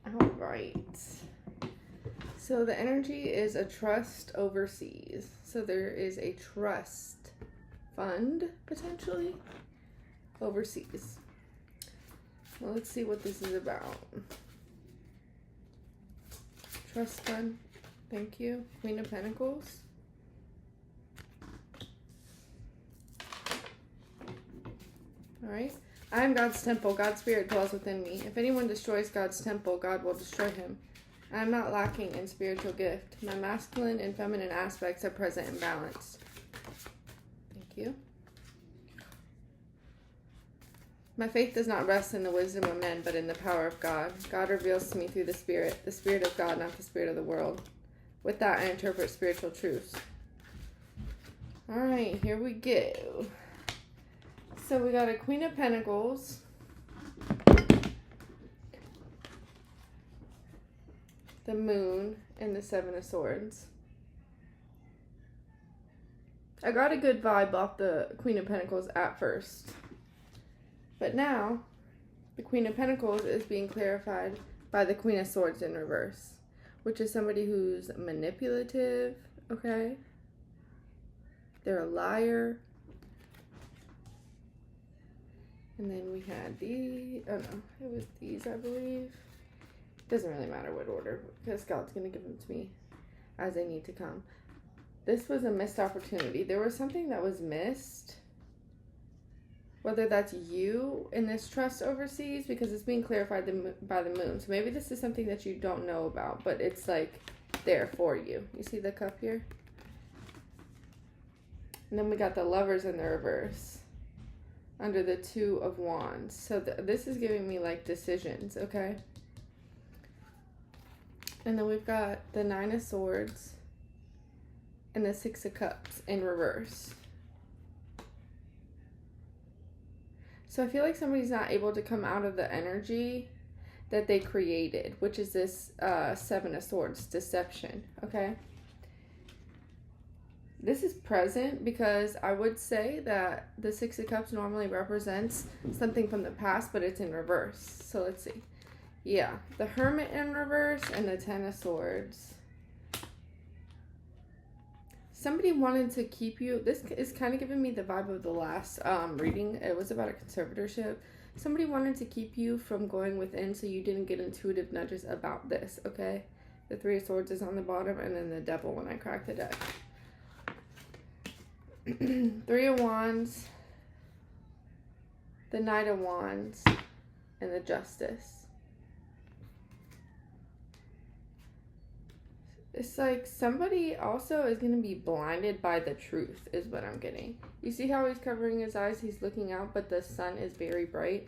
All right. So the energy is a trust overseas. So there is a trust fund potentially overseas. Well, let's see what this is about. Trust fund. Thank you. Queen of Pentacles. All right. I am God's temple. God's spirit dwells within me. If anyone destroys God's temple, God will destroy him. I am not lacking in spiritual gift. My masculine and feminine aspects are present and balanced. Thank you. My faith does not rest in the wisdom of men, but in the power of God. God reveals to me through the Spirit of God, not the spirit of the world. With that, I interpret spiritual truths. All right, here we go. So we got a Queen of Pentacles. The Moon and the Seven of Swords. I got a good vibe off the Queen of Pentacles at first. But now, the Queen of Pentacles is being clarified by the Queen of Swords in reverse. Which is somebody who's manipulative, okay? They're a liar. And then we had these, oh no, it was these, I believe. Doesn't really matter what order, because God's going to give them to me as they need to come. This was a missed opportunity. There was something that was missed. Whether that's you in this trust overseas, because it's being clarified by the moon. So maybe this is something that you don't know about, but it's like there for you. You see the cup here? And then we got the Lovers in the reverse under the Two of Wands. So this is giving me like decisions, okay? And then we've got the Nine of Swords and the Six of Cups in reverse. So I feel like somebody's not able to come out of the energy that they created, which is this Seven of Swords, deception, okay? This is present because I would say that the Six of Cups normally represents something from the past, but it's in reverse. So let's see. Yeah, the Hermit in reverse and the Ten of Swords. Somebody wanted to keep you. This is kind of giving me the vibe of the last reading. It was about a conservatorship. Somebody wanted to keep you from going within so you didn't get intuitive nudges about this, okay? The Three of Swords is on the bottom, and then the Devil when I crack the deck. Three of Wands, the Knight of Wands, and the Justice. It's like somebody also is going to be blinded by the truth is what I'm getting. You see how he's covering his eyes? He's looking out, but the sun is very bright.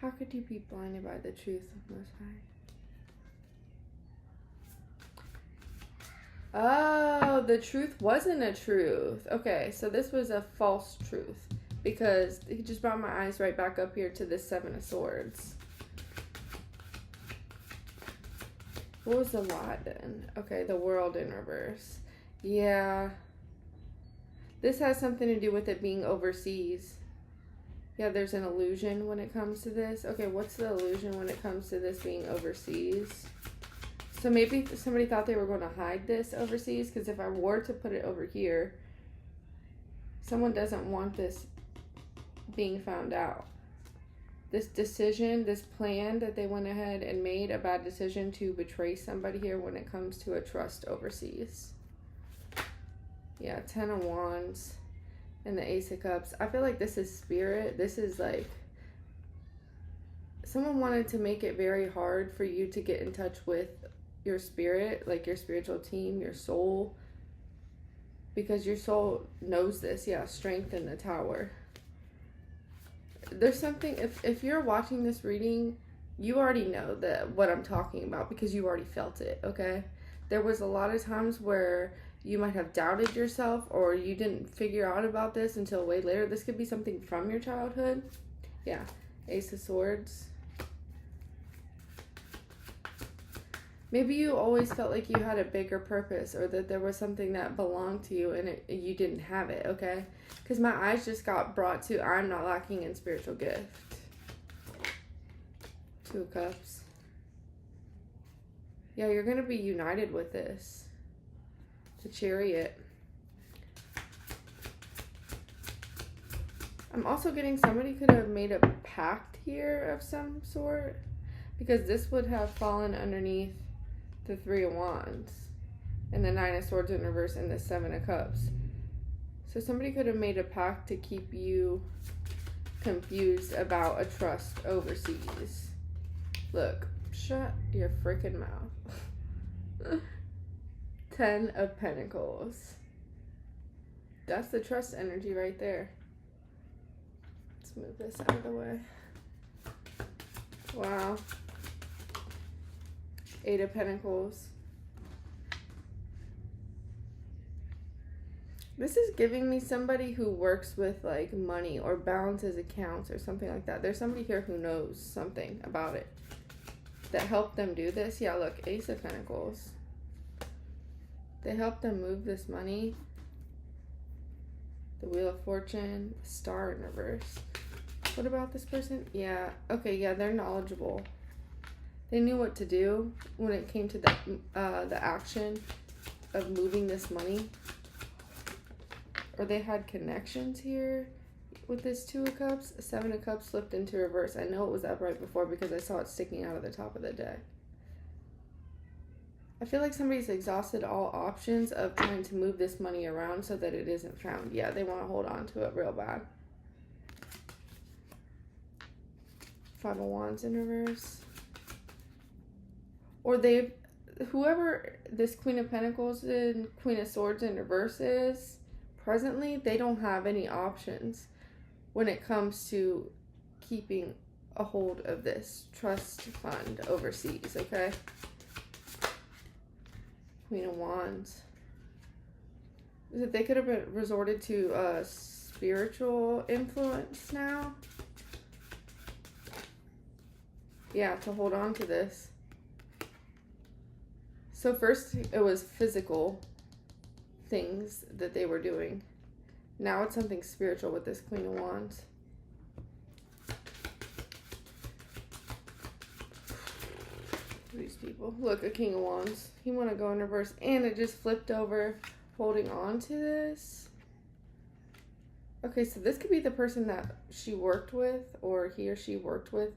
How could you be blinded by the truth of Most High? Oh, the truth wasn't a truth. Okay, so this was a false truth. Because he just brought my eyes right back up here to the Seven of Swords. What was the lot then? Okay, the World in reverse. Yeah. This has something to do with it being overseas. Yeah, there's an illusion when it comes to this. Okay, what's the illusion when it comes to this being overseas? So maybe somebody thought they were going to hide this overseas. Because if I were to put it over here, someone doesn't want this being found out. This decision, this plan that they went ahead and made a bad decision to betray somebody here when it comes to a trust overseas. Yeah, Ten of Wands and the Ace of Cups. I feel like this is spirit. This is like someone wanted to make it very hard for you to get in touch with your spirit, like your spiritual team, your soul. Because your soul knows this. Yeah, Strength in the Tower. There's something, if you're watching this reading, you already know that what I'm talking about because you already felt it, okay? There was a lot of times where you might have doubted yourself or you didn't figure out about this until way later. This could be something from your childhood. Yeah, Ace of Swords. Maybe you always felt like you had a bigger purpose, or that there was something that belonged to you and you didn't have it, okay? Because my eyes just got brought to I'm not lacking in spiritual gift. 2 of Cups. Yeah, you're going to be united with this. The Chariot. I'm also getting somebody could have made a pact here of some sort, because this would have fallen underneath the 3 of Wands and the 9 of Swords in reverse and the 7 of Cups. So somebody could have made a pact to keep you confused about a trust overseas. Look, shut your freaking mouth. 10 of Pentacles. That's the trust energy right there. Let's move this out of the way. Wow. 8 of Pentacles. This is giving me somebody who works with like money or balances accounts or something like that. There's somebody here who knows something about it that helped them do this. Yeah, look, Ace of Pentacles. They helped them move this money. The Wheel of Fortune, Star in reverse. What about this person? Yeah, okay, yeah, they're knowledgeable. They knew what to do when it came to the action of moving this money. Or they had connections here with this 2 of Cups. 7 of Cups flipped into reverse. I know it was upright before because I saw it sticking out of the top of the deck. I feel like somebody's exhausted all options of trying to move this money around so that it isn't found. Yeah, they want to hold on to it real bad. 5 of Wands in reverse. Or whoever this Queen of Pentacles and Queen of Swords in reverse is, presently, they don't have any options when it comes to keeping a hold of this trust fund overseas, okay? Queen of Wands. They could have resorted to a spiritual influence now. Yeah, to hold on to this. So first it was physical things that they were doing. Now it's something spiritual with this Queen of Wands. These people. Look, a King of Wands. He want to go in reverse, and it just flipped over, holding on to this. Okay, so this could be the person that she worked with, or he or she worked with,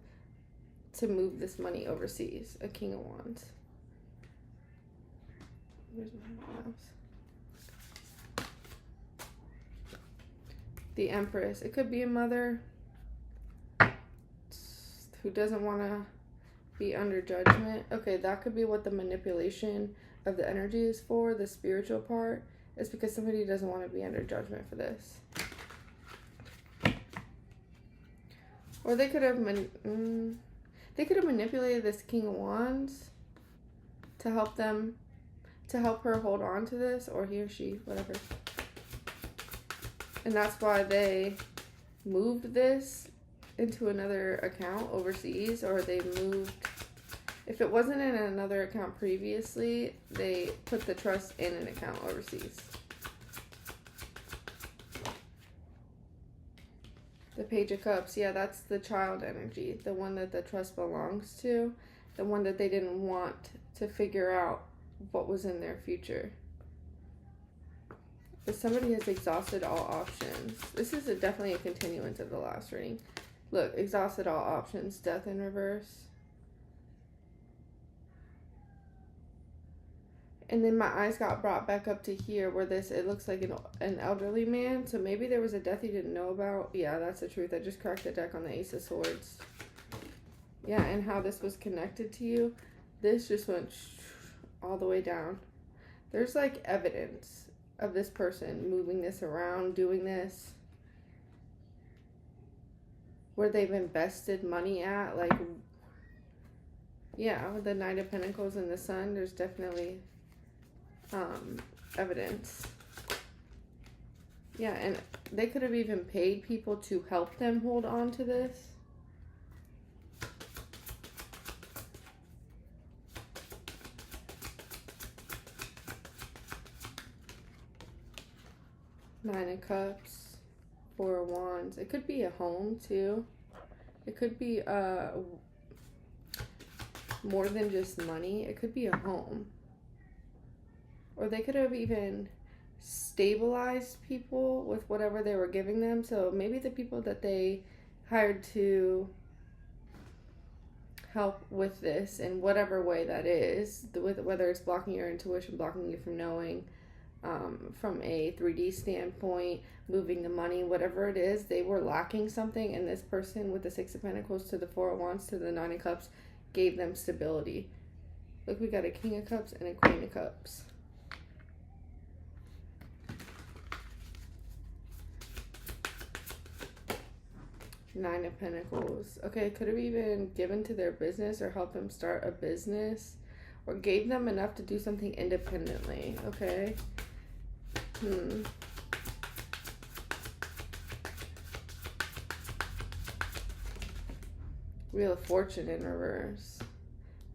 to move this money overseas. A King of Wands. Where's my mouse? The Empress. It could be a mother who doesn't want to be under judgment. Okay, that could be what the manipulation of the energy is for. The spiritual part is because somebody doesn't want to be under judgment for this. Or they could have manipulated this King of Wands to help her hold on to this, or he or she, whatever. And that's why they moved this into another account overseas, or they moved, if it wasn't in another account previously, they put the trust in an account overseas. The Page of Cups, yeah, that's the child energy, the one that the trust belongs to, the one that they didn't want to figure out what was in their future. But somebody has exhausted all options. This is definitely a continuance of the last reading. Look, exhausted all options. Death in reverse. And then my eyes got brought back up to here where it looks like an elderly man. So maybe there was a death you didn't know about. Yeah, that's the truth. I just cracked the deck on the Ace of Swords. Yeah, and how this was connected to you. This just went all the way down. There's like evidence of this person moving this around, doing this, where they've invested money at, like, yeah, with the Knight of Pentacles and the Sun, there's definitely evidence. Yeah, and they could have even paid people to help them hold on to this. Nine of Cups, Four of Wands. It could be a home too. It could be more than just money. It could be a home. Or they could have even stabilized people with whatever they were giving them. So maybe the people that they hired to help with this in whatever way that is, with whether it's blocking your intuition, blocking you from knowing, from a 3D standpoint, moving the money, whatever it is, they were lacking something, and this person with the Six of Pentacles to the Four of Wands to the Nine of Cups gave them stability. Look, we got a King of Cups and a Queen of Cups. Nine of Pentacles. Okay, could have even given to their business or helped them start a business or gave them enough to do something independently. Okay. Wheel of Fortune in reverse.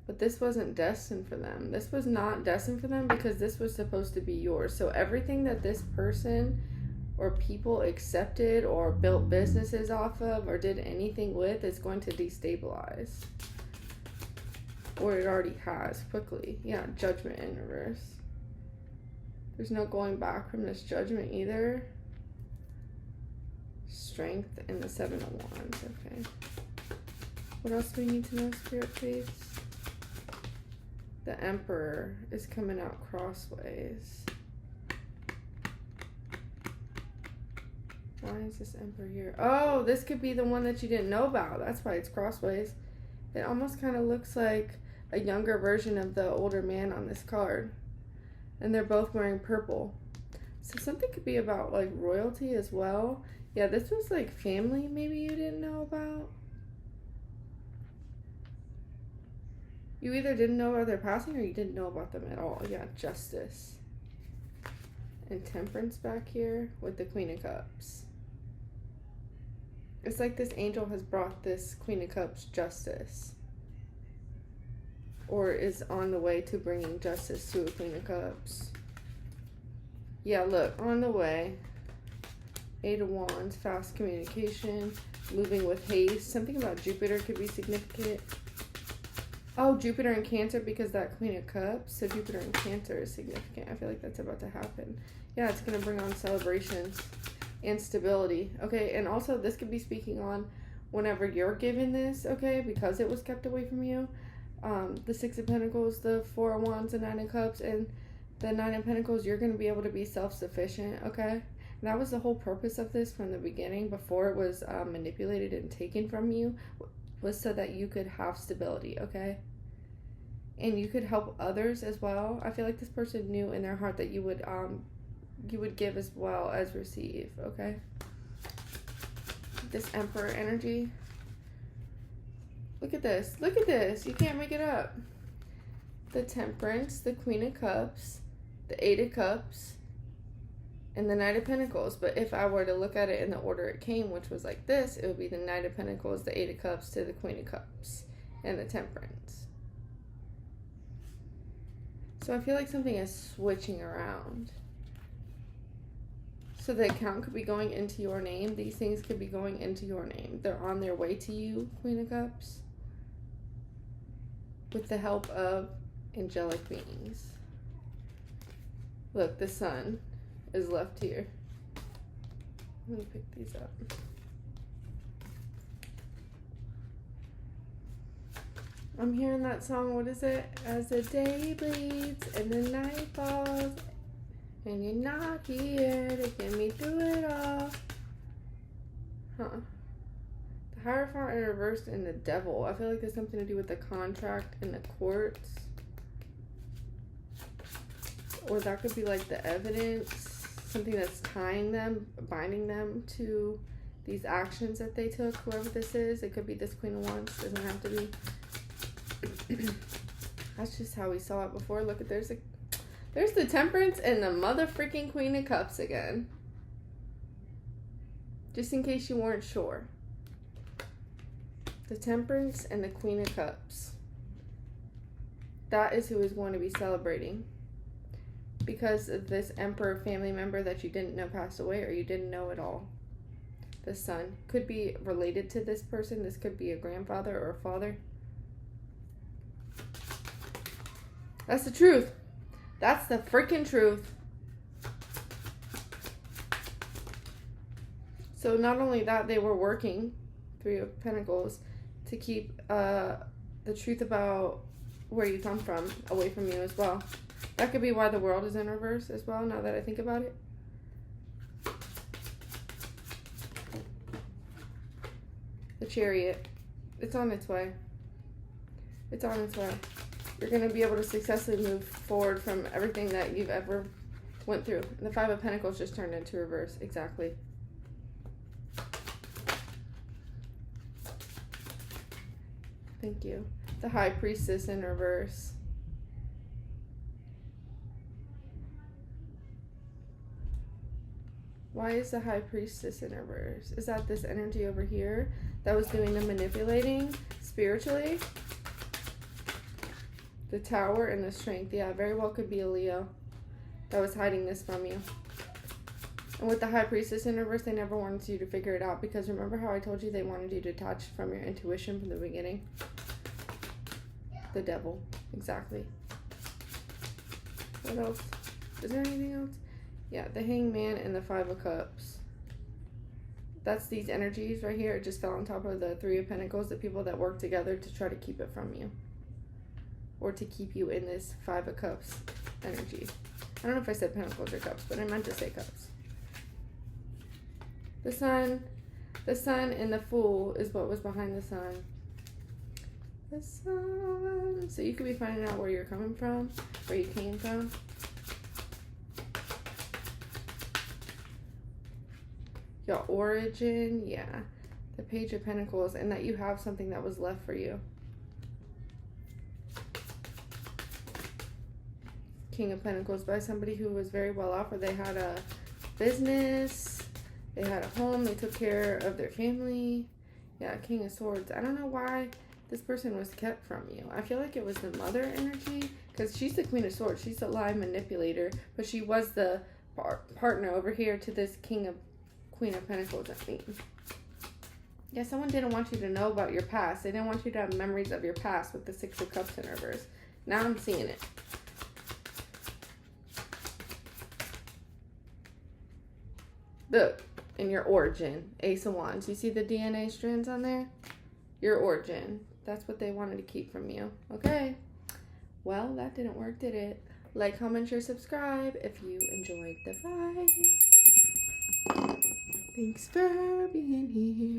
But this wasn't destined for them. This was not destined for them because this was supposed to be yours. So everything that this person or people accepted or built businesses off of or did anything with is going to destabilize. Or it already has quickly. Yeah, Judgment in reverse. There's no going back from this Judgment either. Strength and the Seven of Wands. Okay. What else do we need to know, Spirit, please? The Emperor is coming out crossways. Why is this Emperor here? Oh, this could be the one that you didn't know about. That's why it's crossways. It almost kind of looks like a younger version of the older man on this card. And they're both wearing purple. So something could be about like royalty as well. Yeah, this was like family maybe you didn't know about. You either didn't know about their passing or you didn't know about them at all. Yeah, Justice. And Temperance back here with the Queen of Cups. It's like this angel has brought this Queen of Cups justice. Or is on the way to bringing justice to a Queen of Cups. Yeah, look, on the way. Eight of Wands, fast communication, moving with haste. Something about Jupiter could be significant. Oh, Jupiter in Cancer because that Queen of Cups. So Jupiter in Cancer is significant. I feel like that's about to happen. Yeah, it's going to bring on celebrations and stability. Okay, and also this could be speaking on whenever you're given this, okay, because it was kept away from you. The Six of Pentacles, the Four of Wands, the Nine of Cups, and the Nine of Pentacles, you're going to be able to be self-sufficient, okay? And that was the whole purpose of this from the beginning, before it was manipulated and taken from you, was so that you could have stability, okay? And you could help others as well. I feel like this person knew in their heart that you would give as well as receive, okay? This Emperor energy. Look at this. Look at this. You can't make it up. The Temperance, the Queen of Cups, the Eight of Cups, and the Knight of Pentacles. But if I were to look at it in the order it came, which was like this, it would be the Knight of Pentacles, the Eight of Cups to the Queen of Cups, and the Temperance. So I feel like something is switching around. So the account could be going into your name. These things could be going into your name. They're on their way to you, Queen of Cups, with the help of angelic beings. Look, the sun is left here. Let me pick these up. I'm hearing that song, what is it? As the day bleeds and the night falls, and you're not here to get me through it all. Huh. The Hierophant in reverse and the Devil. I feel like there's something to do with the contract and the courts. Or that could be like the evidence. Something that's tying them, binding them to these actions that they took. Whoever this is. It could be this Queen of Wands. Doesn't have to be. That's just how we saw it before. Look at there's the Temperance and the mother freaking Queen of Cups again. Just in case you weren't sure. The Temperance and the Queen of Cups. That is who is going to be celebrating. because of this Emperor family member that you didn't know passed away, or you didn't know at all. The Sun could be related to this person. This could be a grandfather or a father. That's the truth. That's the freaking truth. So not only that, they were working, Three of Pentacles, to keep the truth about where you come from away from you as well. That could be why the World is in reverse as well, now that I think about it. The Chariot. It's on its way. It's on its way. You're going to be able to successfully move forward from everything that you've ever went through. The Five of Pentacles just turned into reverse. Exactly. Thank you. The High Priestess in reverse. Why is the High Priestess in reverse? Is that this energy over here that was doing the manipulating spiritually? The Tower and the Strength. Yeah, very well could be a Leo that was hiding this from you. And with the High Priestess in reverse, they never wanted you to figure it out, because remember how I told you they wanted you to detach from your intuition from the beginning? The Devil. Exactly. What else? Is there anything else? Yeah, the Hangman and the Five of Cups. That's these energies right here. It just fell on top of the Three of Pentacles, the people that work together to try to keep it from you. Or to keep you in this Five of Cups energy. I don't know if I said Pentacles or Cups, but I meant to say Cups. The Sun and the Fool is what was behind the Sun. The Sun. So you could be finding out where you're coming from, where you came from. Your origin, yeah. The Page of Pentacles, and that you have something that was left for you. King of Pentacles, by somebody who was very well off, or they had a business, they had a home, they took care of their family. Yeah, King of Swords. I don't know why this person was kept from you. I feel like it was the mother energy, because she's the Queen of Swords. She's the lie manipulator, but she was the partner over here to this Queen of Pentacles, I mean. Yeah, someone didn't want you to know about your past. They didn't want you to have memories of your past with the Six of Cups in reverse. Now I'm seeing it. Look, in your origin, Ace of Wands. You see the DNA strands on there? Your origin. That's what they wanted to keep from you. Okay. Well, that didn't work, did it? Like, comment, share, subscribe if you enjoyed the vibe. Thanks for being here.